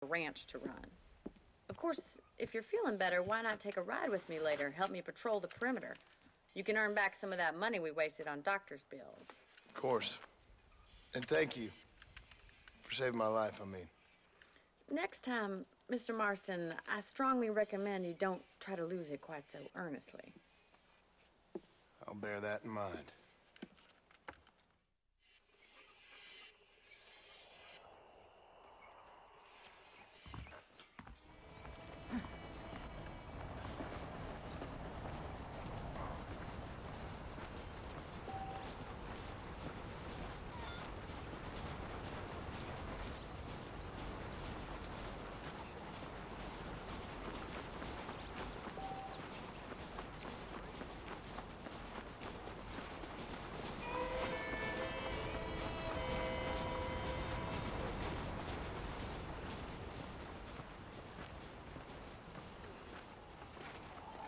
ranch to run. Of course, if you're feeling better, why not take a ride with me later? Help me patrol the perimeter. You can earn back some of that money we wasted on doctor's bills. Of course. And thank you for saving my life, I mean. Next time, Mr. Marston, I strongly recommend you don't try to lose it quite so earnestly. I'll bear that in mind.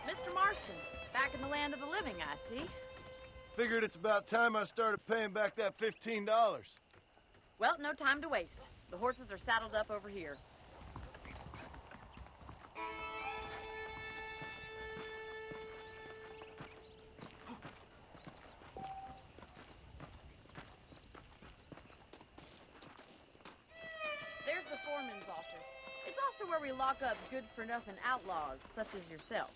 Mr. Marston, back in the land of the living, I see. Figured it's about time I started paying back that $15. Well, no time to waste. The horses are saddled up over here. There's the foreman's office. It's also where we lock up good-for-nothing outlaws, such as yourself.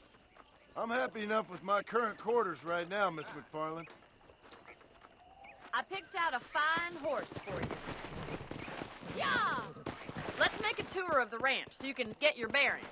I'm happy enough with my current quarters right now, Miss McFarland. I picked out a fine horse for you. Yeah! Let's make a tour of the ranch so you can get your bearings.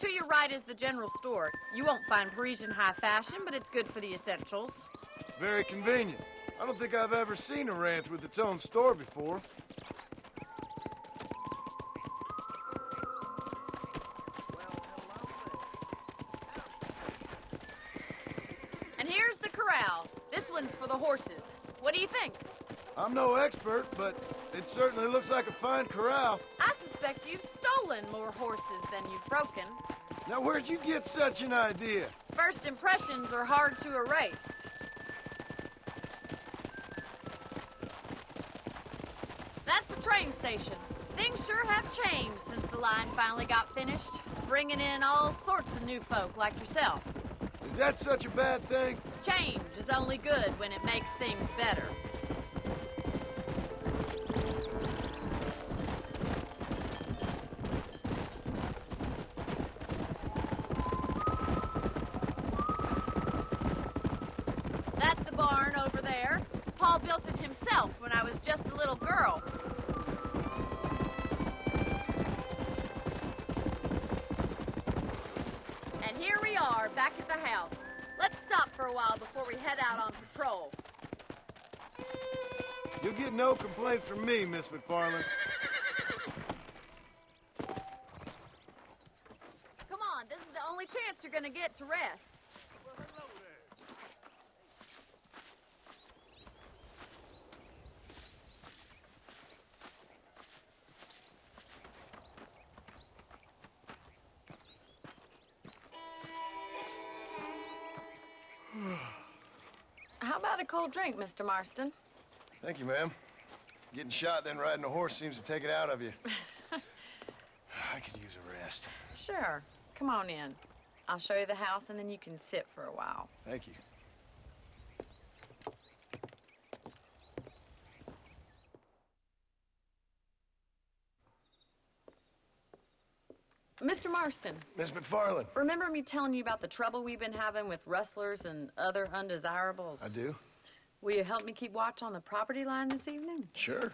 To your right is the general store. You won't find Parisian high fashion, but it's good for the essentials. Very convenient. I don't think I've ever seen a ranch with its own store before. And here's the corral. This one's for the horses. What do you think? I'm no expert, but it certainly looks like a fine corral. I suspect you've stolen more horses than you've broken. Now, where'd you get such an idea? First impressions are hard to erase. That's the train station. Things sure have changed since the line finally got finished, bringing in all sorts of new folk like yourself. Is that such a bad thing? Change is only good when it makes things better. That's the barn over there. Paul built it himself when I was just a little girl. And here we are, back at the house. Let's stop for a while before we head out on patrol. You'll get no complaints from me, Miss McFarland. Come on, this is the only chance you're gonna get to rest. How about a cold drink, Mr. Marston? Thank you, ma'am. Getting shot, then riding a horse seems to take it out of you. I could use a rest. Sure. Come on in. I'll show you the house, and then you can sit for a while. Thank you. Mr. Marston, Miss McFarland. remember me telling you about the trouble we've been having with rustlers and other undesirables? I do? Will you help me keep watch on the property line this evening? Sure.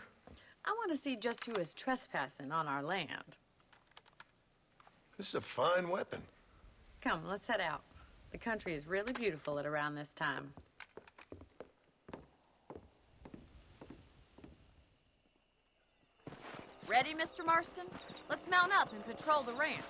I want to see just who is trespassing on our land. This is a fine weapon. Come, let's head out. The country is really beautiful at around this time. Ready, Mr. Marston? Let's mount up and patrol the ranch.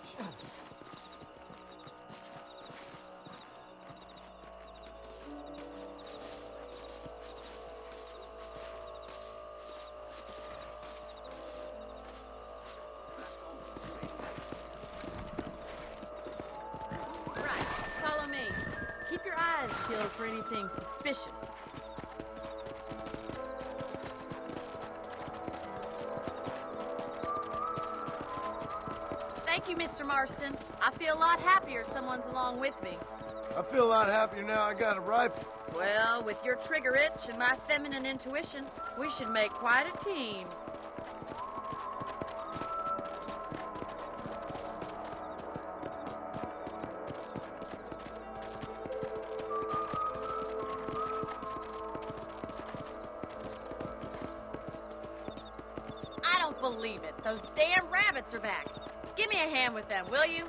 peeled for anything suspicious. Thank you, Mr. Marston. I feel a lot happier someone's along with me. I feel a lot happier now I got a rifle. Well, with your trigger itch and my feminine intuition, we should make quite a team. I don't believe it. Those damn rabbits are back. Give me a hand with them, will you?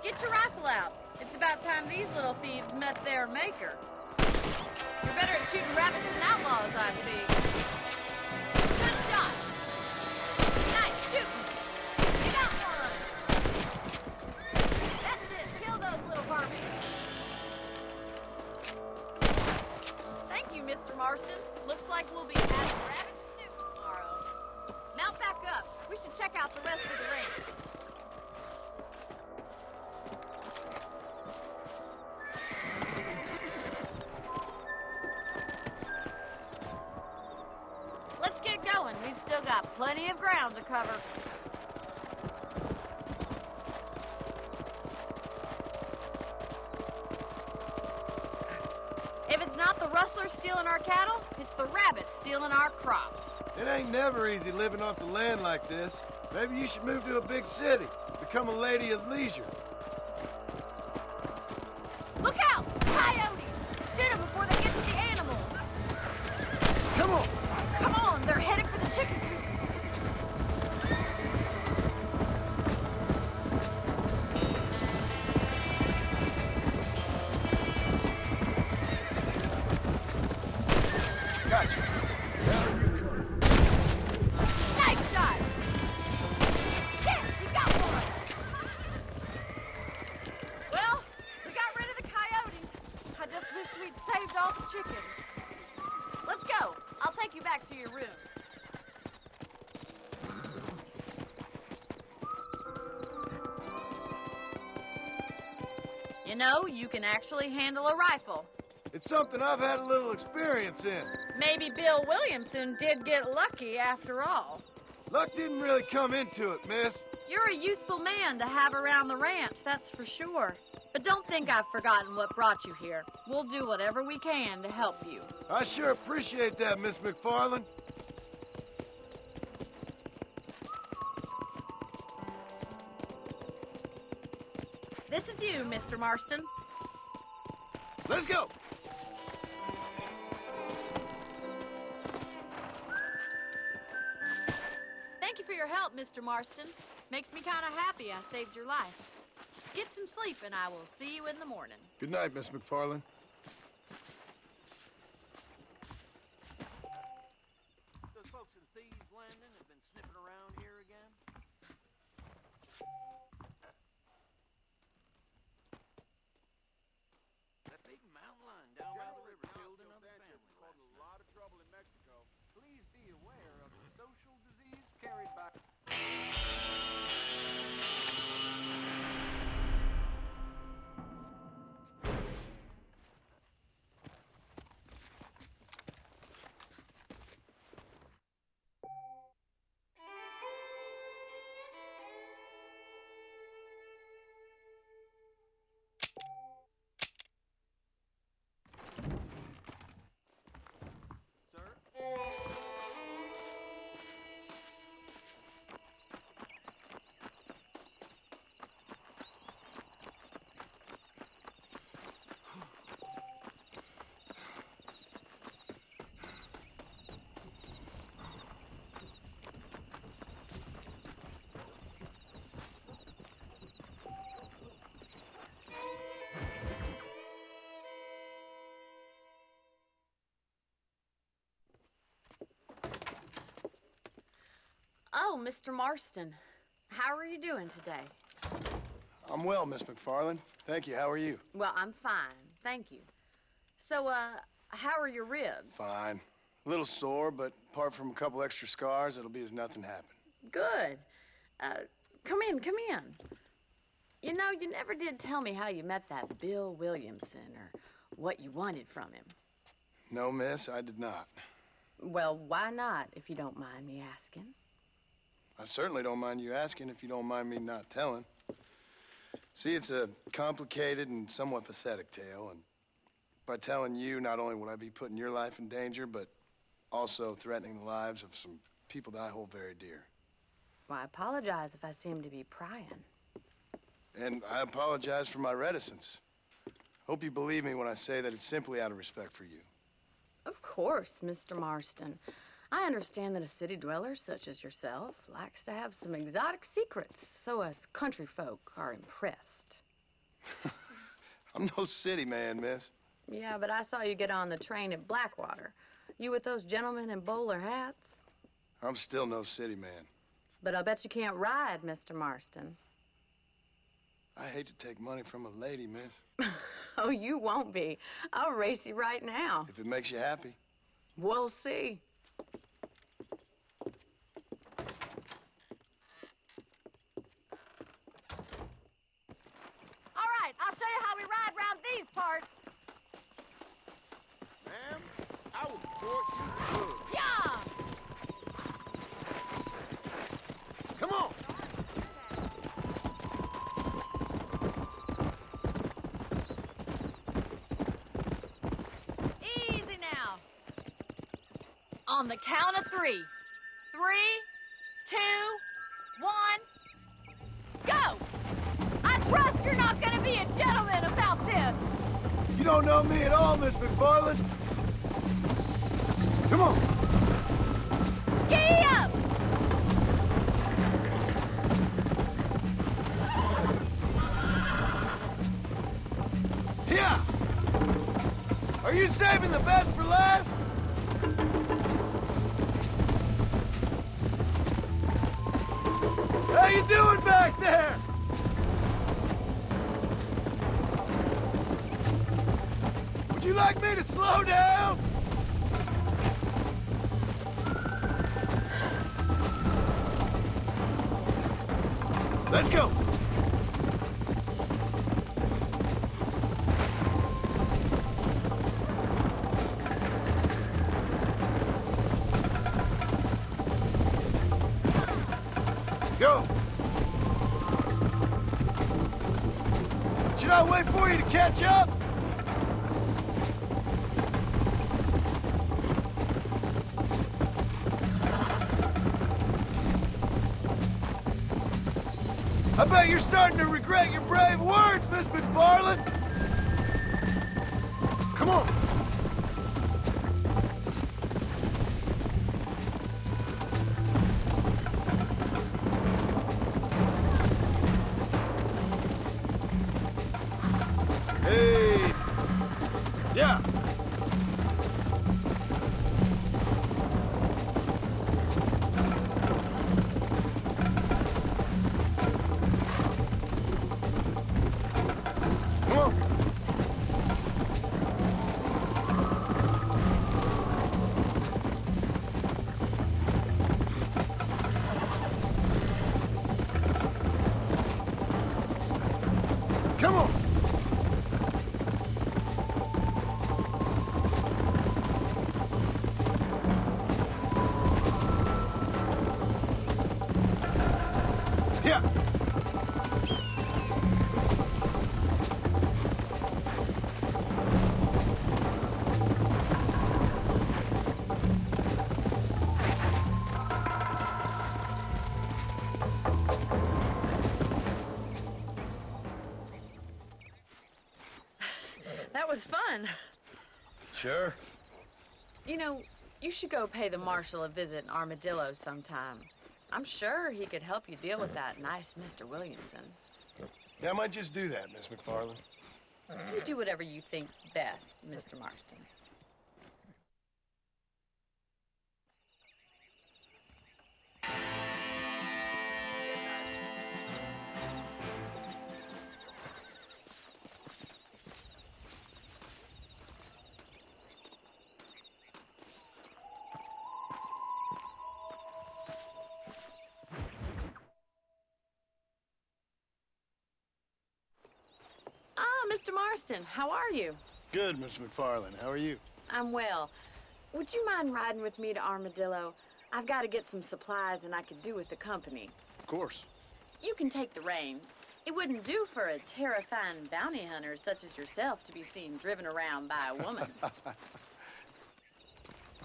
Get your rifle out. It's about time these little thieves met their maker. You're better at shooting rabbits than outlaws, I see. Good shot. Nice shooting. You got one. That's it. Kill those little vermin. Thank you, Mr. Marston. Looks like we'll be having rabbit stew tomorrow. Mount back up. We should check out the rest of the range. Let's get going. We've still got plenty of ground to cover. If it's not the rustlers stealing our cattle, it's the rabbits stealing our crops. It ain't never easy living off the land like this. Maybe you should move to a big city. Become a lady of leisure. Look out! Coyotes! Shoot them before they get to the animals. Come on! Come on, they're headed for the chicken coop. Gotcha. Down you come. Nice shot! Yes, you got one! Well, we got rid of the coyotes. I just wish we'd saved all the chickens. Let's go. I'll take you back to your room. You know, you can actually handle a rifle. It's something I've had a little experience in. Maybe Bill Williamson did get lucky after all. Luck didn't really come into it, miss. You're a useful man to have around the ranch, that's for sure. But don't think I've forgotten what brought you here. We'll do whatever we can to help you. I sure appreciate that, Miss McFarland. This is you, Mr. Marston. Let's go. Thank you for your help, Mr. Marston. Makes me kind of happy I saved your life. Get some sleep and I will see you in the morning. Good night, Miss McFarland. Those folks in Thieves Landing have been sniffing around here again. That big mountain lion down by the river killed another family last night. A lot of trouble in Mexico. Please be aware of the social disease carried by... Oh, Mr. Marston. How are you doing today? I'm well, Miss McFarland. Thank you. How are you? Well, I'm fine. Thank you. So, how are your ribs? Fine. A little sore, but apart from a couple extra scars, it'll be as nothing happened. Good. Come in, come in. You know, you never did tell me how you met that Bill Williamson or what you wanted from him. No, miss, I did not. Well, why not, if you don't mind me asking? I certainly don't mind you asking if you don't mind me not telling. See, it's a complicated and somewhat pathetic tale, and by telling you, not only would I be putting your life in danger, but also threatening the lives of some people that I hold very dear. Well, I apologize if I seem to be prying. And I apologize for my reticence. Hope you believe me when I say that it's simply out of respect for you. Of course, Mr. Marston. I understand that a city dweller such as yourself likes to have some exotic secrets, so us country folk are impressed. I'm no city man, miss. Yeah, but I saw you get on the train at Blackwater. You with those gentlemen in bowler hats? I'm still no city man. But I'll bet you can't ride, Mr. Marston. I hate to take money from a lady, miss. Oh, you won't be. I'll race you right now. If it makes you happy. We'll see. All right, I'll show you how we ride around these parts. Ma'am, I will report you good. Yeah! Come on! Easy now. On the count of 3. 3, 2, 1, go! I trust you're not gonna be a gentleman about this. You don't know me at all, Miss McFarland. Come on. Giddy up! Here! Are you saving the best for last? How you doing back there? Would you like me to slow down? Let's go. Go. Should I wait for you to catch up? I bet you're starting to regret your brave words, Miss McFarland. Come on. Hey. Yeah. Come on. Come on. Yeah. That was fun. Sure. You know, you should go pay the marshal a visit in Armadillo sometime. I'm sure he could help you deal with that nice Mr. Williamson. Yeah, I might just do that, Miss McFarland. You do whatever you think's best, Mr. Marston. Mr. Marston, how are you? Good, Miss McFarland. How are you? I'm well. Would you mind riding with me to Armadillo? I've got to get some supplies and I could do with the company. Of course. You can take the reins. It wouldn't do for a terrifying bounty hunter such as yourself to be seen driven around by a woman.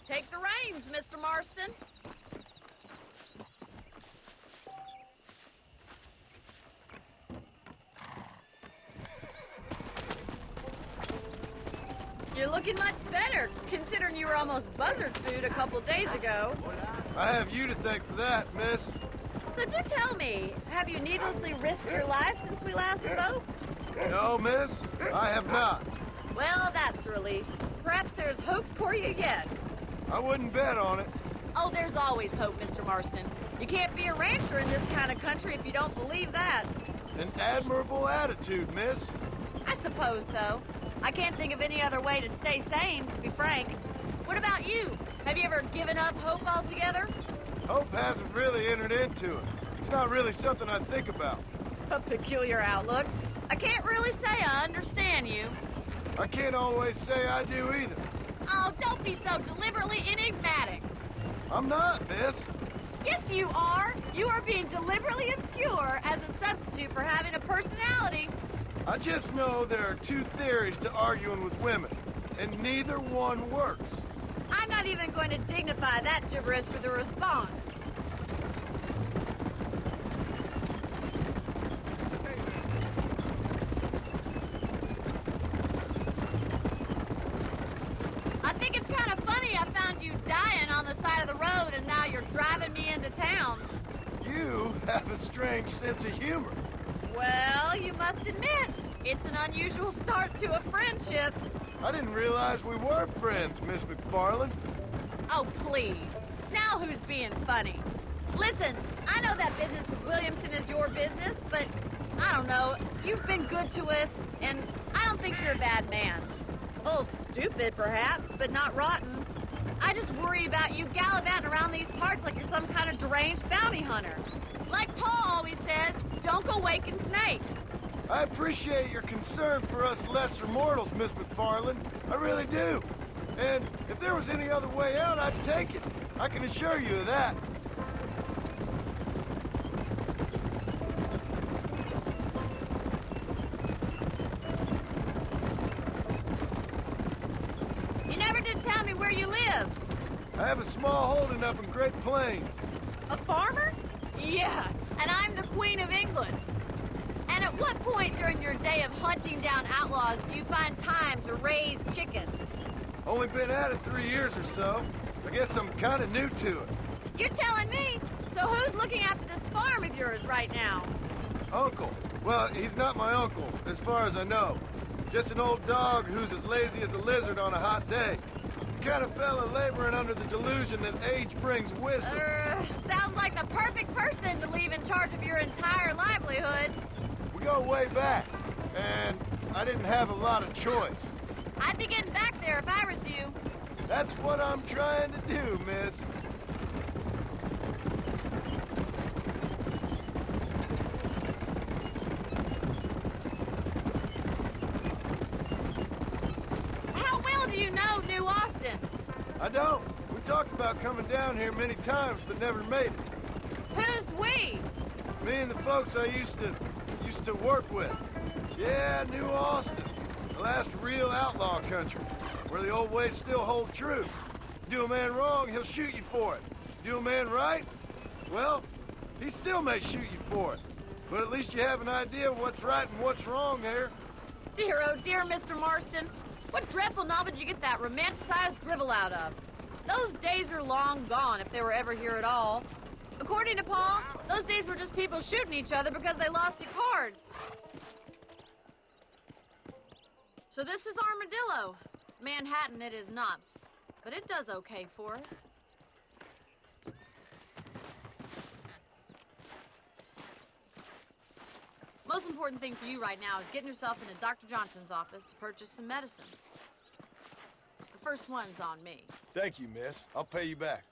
Take the reins, Mr. Marston. You're looking much better, considering you were almost buzzard food a couple days ago. I have you to thank for that, miss. So do tell me, have you needlessly risked your life since we last spoke? No, miss, I have not. Well, that's a relief. Perhaps there's hope for you yet. I wouldn't bet on it. Oh, there's always hope, Mr. Marston. You can't be a rancher in this kind of country if you don't believe that. An admirable attitude, miss. I suppose so. I can't think of any other way to stay sane, to be frank. What about you? Have you ever given up hope altogether? Hope hasn't really entered into it. It's not really something I think about. A peculiar outlook. I can't really say I understand you. I can't always say I do either. Oh, don't be so deliberately enigmatic. I'm not, miss. Yes, you are. You are being deliberately obscure as a substitute for having a personality. I just know there are two theories to arguing with women, and neither one works. I'm not even going to dignify that gibberish with a response. I think it's kind of funny I found you dying on the side of the road and now you're driving me into town. You have a strange sense of humor. Well, you must admit, it's an unusual start to a friendship. I didn't realize we were friends, Miss McFarland. Oh, please. Now who's being funny? Listen, I know that business with Williamson is your business, but I don't know. You've been good to us, and I don't think you're a bad man. A little stupid, perhaps, but not rotten. I just worry about you gallivanting around these parts like you're some kind of deranged bounty hunter. Like Paul always says, don't go waking snakes. I appreciate your concern for us lesser mortals, Miss McFarland. I really do. And if there was any other way out, I'd take it. I can assure you of that. You never did tell me where you live. I have a small holding up in Great Plains. A farmer? Yeah, and I'm the Queen of England. And at what point during your day of hunting down outlaws do you find time to raise chickens? Only been at it 3 years or so. I guess I'm kind of new to it. You're telling me? So who's looking after this farm of yours right now? Uncle. Well, he's not my uncle, as far as I know. Just an old dog who's as lazy as a lizard on a hot day. The kind of fella laboring under the delusion that age brings wisdom. Sounds like the perfect person to leave in charge of your entire livelihood. We go way back, and I didn't have a lot of choice. I'd be getting back there if I was you. That's what I'm trying to do, miss. How well do you know New Austin? I don't. We talked about coming down here many times, but never made it. Who's we? Me and the folks I used to work with. Yeah, New Austin. The last real outlaw country, where the old ways still hold true. Do a man wrong, he'll shoot you for it. Do a man right, well, he still may shoot you for it. But at least you have an idea of what's right and what's wrong there. Dear, oh dear, Mr. Marston. What dreadful novel did you get that romanticized drivel out of? Those days are long gone, if they were ever here at all. According to Paul, those days were just people shooting each other because they lost at cards. So this is Armadillo. Manhattan it is not, but it does okay for us. Most important thing for you right now is getting yourself into Dr. Johnson's office to purchase some medicine. The first one's on me. Thank you, miss. I'll pay you back.